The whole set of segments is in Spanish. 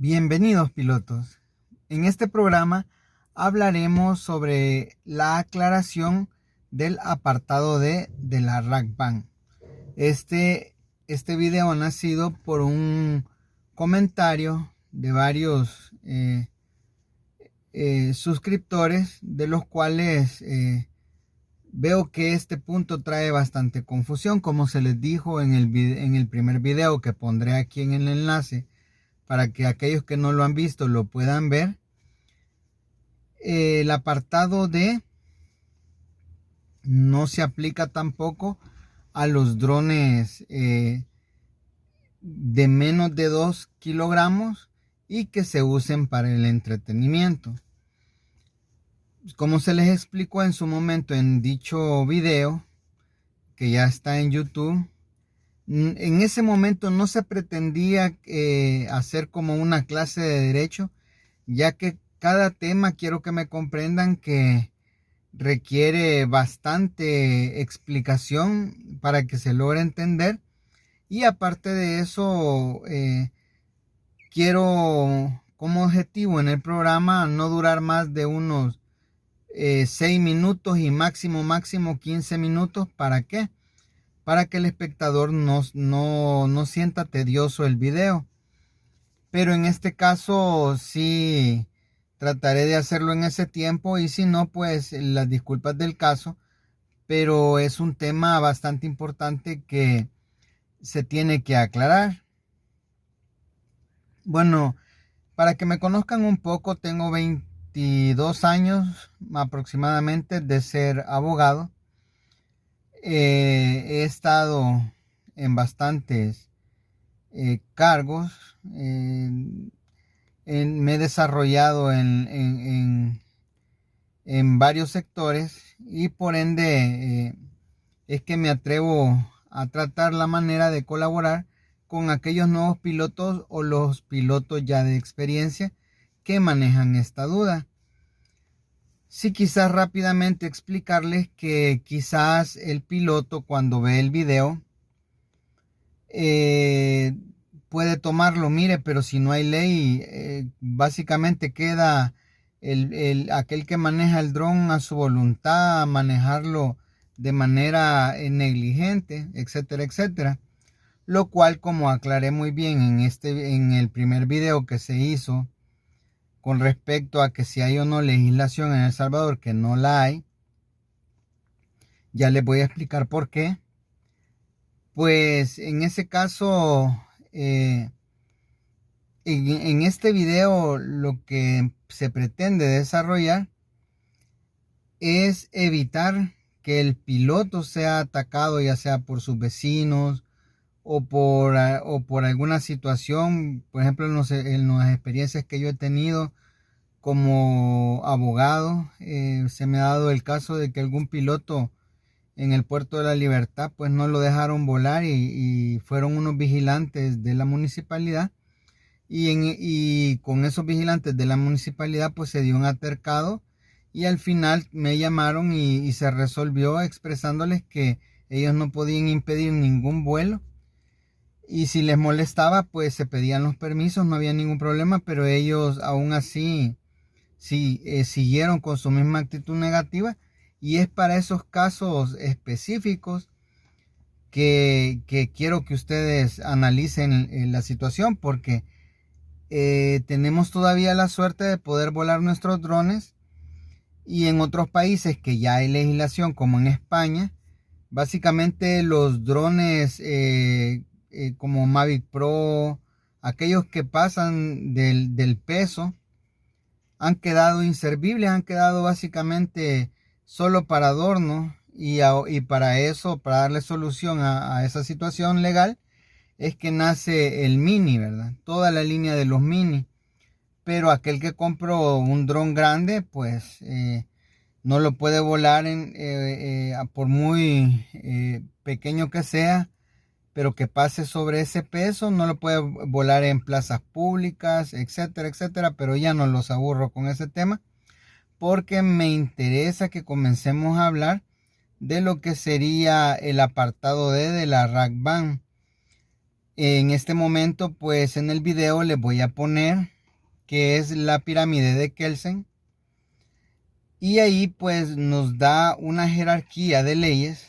Bienvenidos pilotos. En este programa hablaremos sobre la aclaración del apartado D de la Rack Ban. Este video ha nacido por un comentario de varios suscriptores, de los cuales veo que este punto trae bastante confusión, como se les dijo en el primer video que pondré aquí en el enlace, para que aquellos que no lo han visto lo puedan ver. El apartado D no se aplica tampoco a los drones de menos de 2 kilogramos y que se usen para el entretenimiento. Como se les explicó en su momento en dicho video, que ya está en YouTube, en ese momento no se pretendía hacer como una clase de derecho, ya que cada tema, quiero que me comprendan, que requiere bastante explicación para que se logre entender. Y aparte de eso, quiero como objetivo en el programa no durar más de unos 6 minutos y máximo 15 minutos. ¿Para qué? Para que el espectador no sienta tedioso el video. Pero en este caso sí trataré de hacerlo en ese tiempo, y si no, pues las disculpas del caso. Pero es un tema bastante importante que se tiene que aclarar. Bueno, para que me conozcan un poco, tengo 22 años aproximadamente de ser abogado. He estado en bastantes cargos. Me he desarrollado en varios sectores, y por ende es que me atrevo a tratar la manera de colaborar con aquellos nuevos pilotos o los pilotos ya de experiencia que manejan esta duda. Sí, quizás rápidamente explicarles que quizás el piloto, cuando ve el video, puede tomarlo, mire, pero si no hay ley, básicamente queda aquel que maneja el dron a su voluntad, a manejarlo de manera negligente, etcétera, etcétera. Lo cual, como aclaré muy bien en el primer video que se hizo con respecto a que si hay o no legislación en El Salvador, que no la hay, ya les voy a explicar por qué. Pues en ese caso, en este video lo que se pretende desarrollar es evitar que el piloto sea atacado, ya sea por sus vecinos o por alguna situación. Por ejemplo, en las experiencias que yo he tenido como abogado, se me ha dado el caso de que algún piloto en el Puerto de la Libertad pues no lo dejaron volar, y fueron unos vigilantes de la municipalidad, y con esos vigilantes de la municipalidad pues se dio un altercado, y al final me llamaron y se resolvió expresándoles que ellos no podían impedir ningún vuelo, y si les molestaba pues se pedían los permisos, no había ningún problema, pero ellos aún así sí, siguieron con su misma actitud negativa. Y es para esos casos específicos que quiero que ustedes analicen la situación, porque tenemos todavía la suerte de poder volar nuestros drones, y en otros países que ya hay legislación, como en España, básicamente los drones como Mavic Pro, aquellos que pasan del peso, han quedado inservibles, han quedado básicamente solo para adorno, y para eso, para darle solución a esa situación legal, es que nace el Mini, ¿verdad? Toda la línea de los Mini. Pero aquel que compró un dron grande, pues no lo puede volar por muy pequeño que sea, pero que pase sobre ese peso, no lo puede volar en plazas públicas, etcétera, etcétera. Pero ya no los aburro con ese tema, porque me interesa que comencemos a hablar de lo que sería el apartado D de la Rack Ban. En este momento, pues en el video les voy a poner que es la pirámide de Kelsen. Y ahí pues nos da una jerarquía de leyes,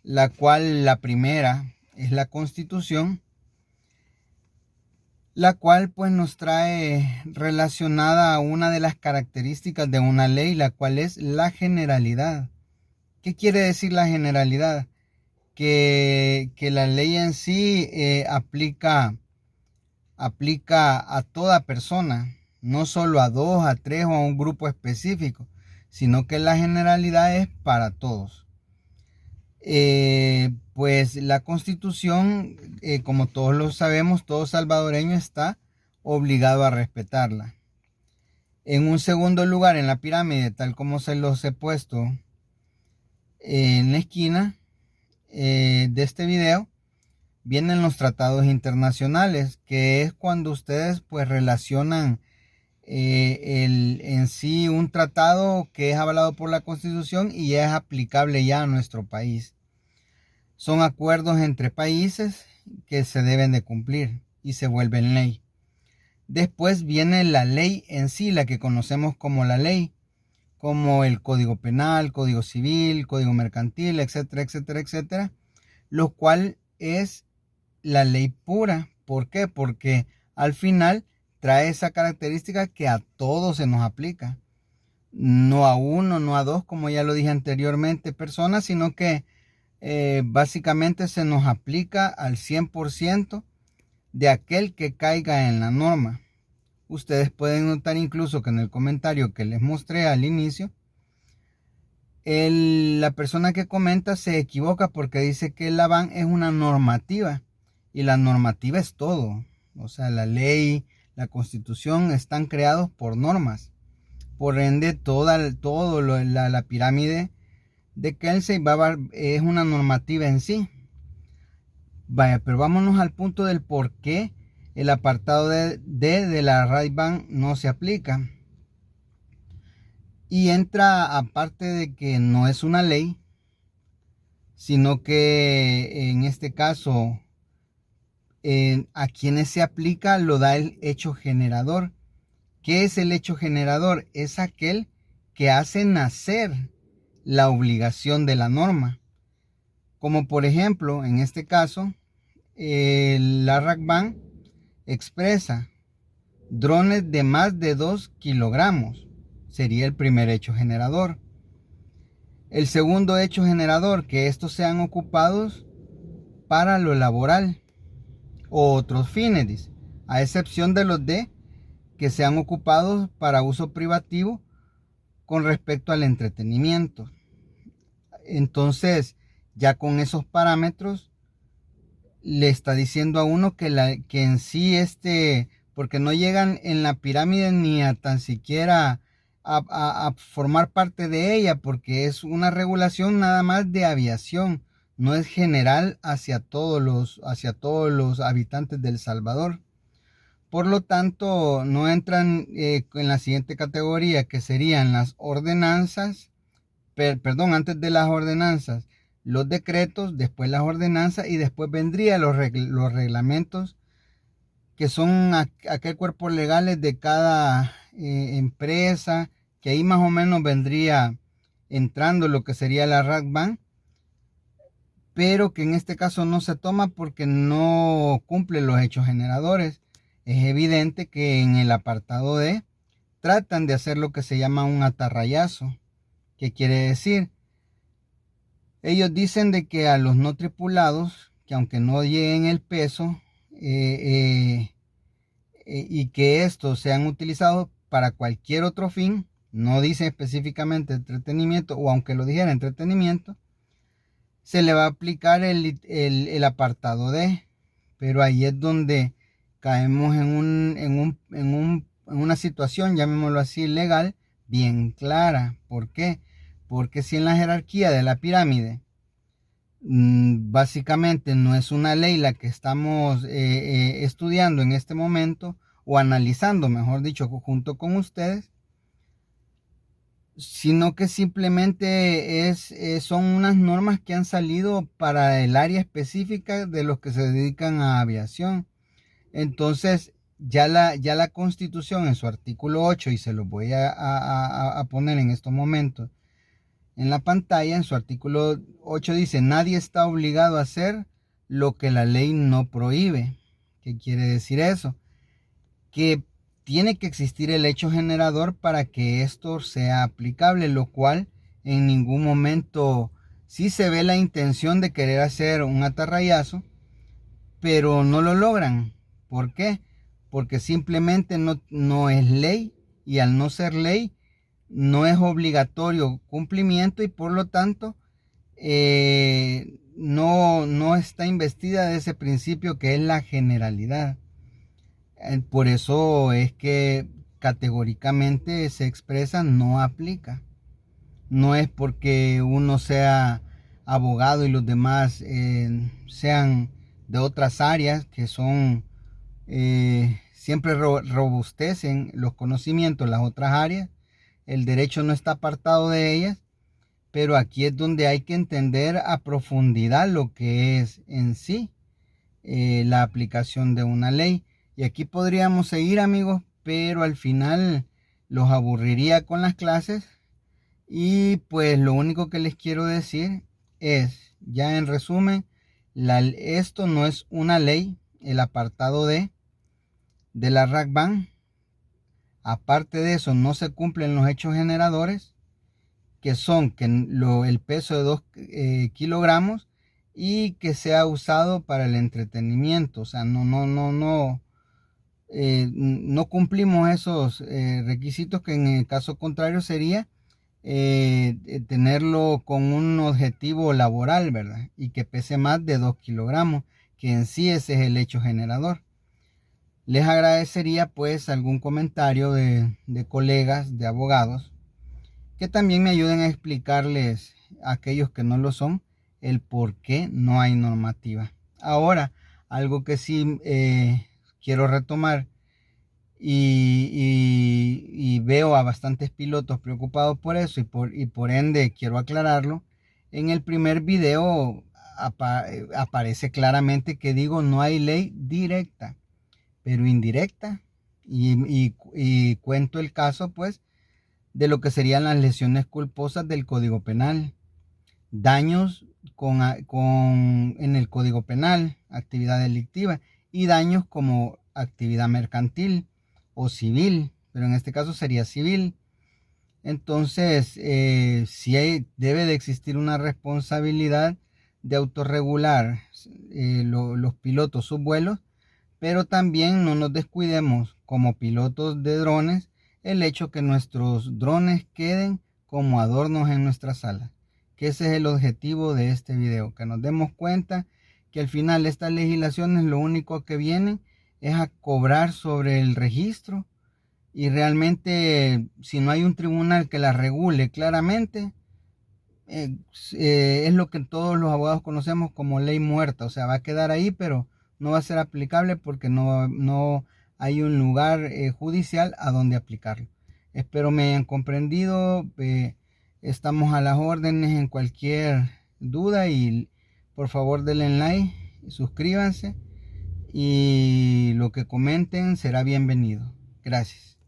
la cual la primera es la Constitución, la cual pues nos trae relacionada a una de las características de una ley, la cual es la generalidad. ¿Qué quiere decir la generalidad? Que la ley en sí aplica a toda persona, no solo a dos, a tres o a un grupo específico, sino que la generalidad es para todos. Pues la Constitución, como todos lo sabemos, todo salvadoreño está obligado a respetarla. En un segundo lugar, en la pirámide, tal como se los he puesto en la esquina de este video, vienen los tratados internacionales, que es cuando ustedes pues relacionan en sí un tratado que es avalado por la Constitución y es aplicable ya a nuestro país. Son acuerdos entre países que se deben de cumplir y se vuelven ley. Después viene la ley en sí, la que conocemos como la ley, como el Código Penal, Código Civil, Código Mercantil, etcétera, etcétera, etcétera, lo cual es la ley pura. ¿Por qué? Porque al final trae esa característica que a todos se nos aplica. No a uno, no a dos, como ya lo dije anteriormente, personas, sino que básicamente se nos aplica al 100% de aquel que caiga en la norma. Ustedes pueden notar incluso que en el comentario que les mostré al inicio, la persona que comenta se equivoca porque dice que la BAN es una normativa y la normativa es todo. O sea, la ley, la Constitución están creados por normas. Por ende, la pirámide de Kelsen es una normativa en sí. Vaya, pero vámonos al punto del por qué el apartado de la RAIBAN no se aplica. Y entra, aparte de que no es una ley, sino que en este caso a quienes se aplica lo da el hecho generador. ¿Qué es el hecho generador? Es aquel que hace nacer la obligación de la norma. Como por ejemplo, en este caso, la RACBAN expresa drones de más de 2 kilogramos. Sería el primer hecho generador. El segundo hecho generador, que estos sean ocupados para lo laboral o otros fines, a excepción de los que sean ocupados para uso privativo con respecto al entretenimiento. Entonces, ya con esos parámetros, le está diciendo a uno que en sí porque no llegan en la pirámide ni a tan siquiera a formar parte de ella, porque es una regulación nada más de aviación, no es general hacia todos los habitantes de El Salvador. Por lo tanto, no entran en la siguiente categoría, que serían las ordenanzas, antes de las ordenanzas, los decretos, después las ordenanzas y después vendrían los reglamentos, que son aquel cuerpo legales de cada empresa, que ahí más o menos vendría entrando lo que sería la RACBAN, pero que en este caso no se toma porque no cumple los hechos generadores. Es evidente que en el apartado D tratan de hacer lo que se llama un atarrayazo. ¿Qué quiere decir? Ellos dicen de que a los no tripulados, que aunque no lleguen el peso, y que estos sean utilizados para cualquier otro fin, no dice específicamente entretenimiento, o aunque lo dijera entretenimiento, se le va a aplicar el apartado D. Pero ahí es donde caemos en una situación, llamémoslo así, legal, bien clara. ¿Por qué? Porque si en la jerarquía de la pirámide básicamente no es una ley la que estamos estudiando en este momento, o analizando, mejor dicho, junto con ustedes, sino que simplemente son unas normas que han salido para el área específica de los que se dedican a aviación. Entonces, ya la Constitución en su artículo 8, y se los voy a poner en estos momentos en la pantalla, en su artículo 8 dice: nadie está obligado a hacer lo que la ley no prohíbe. ¿Qué quiere decir eso? Que tiene que existir el hecho generador para que esto sea aplicable, lo cual en ningún momento sí se ve la intención de querer hacer un atarrayazo, pero no lo logran. ¿Por qué? Porque simplemente no es ley, y al no ser ley no es obligatorio cumplimiento, y por lo tanto no está investida de ese principio que es la generalidad. Por eso es que categóricamente se expresa no aplica. No es porque uno sea abogado y los demás sean de otras áreas que son siempre robustecen los conocimientos, las otras áreas. El derecho no está apartado de ellas, pero aquí es donde hay que entender a profundidad lo que es en sí la aplicación de una ley. Y aquí podríamos seguir, amigos, pero al final los aburriría con las clases. Y pues lo único que les quiero decir es, ya en resumen, esto no es una ley, el apartado de la RACBAN. Aparte de eso, no se cumplen los hechos generadores, que son el peso de 2 kilogramos, y que sea usado para el entretenimiento. O sea, no cumplimos esos requisitos, que en el caso contrario sería tenerlo con un objetivo laboral, ¿verdad? Y que pese más de 2 kilogramos, que en sí ese es el hecho generador. Les agradecería pues algún comentario de colegas, de abogados, que también me ayuden a explicarles a aquellos que no lo son el por qué no hay normativa. Ahora, algo que sí quiero retomar, y veo a bastantes pilotos preocupados por eso, y por ende quiero aclararlo. En el primer video aparece claramente que digo no hay ley directa, pero indirecta, y cuento el caso pues de lo que serían las lesiones culposas del Código Penal, daños en el Código Penal, actividad delictiva, y daños como actividad mercantil o civil, pero en este caso sería civil. Entonces, sí debe de existir una responsabilidad de autorregular los pilotos sus vuelos, pero también no nos descuidemos como pilotos de drones el hecho que nuestros drones queden como adornos en nuestras salas, que ese es el objetivo de este video, que nos demos cuenta que al final estas legislaciones lo único que vienen es a cobrar sobre el registro, y realmente si no hay un tribunal que las regule claramente, es lo que todos los abogados conocemos como ley muerta. O sea, va a quedar ahí, pero no va a ser aplicable porque no hay un lugar judicial a donde aplicarlo. Espero me hayan comprendido. Estamos a las órdenes en cualquier duda, y por favor denle like, suscríbanse, y lo que comenten será bienvenido. Gracias.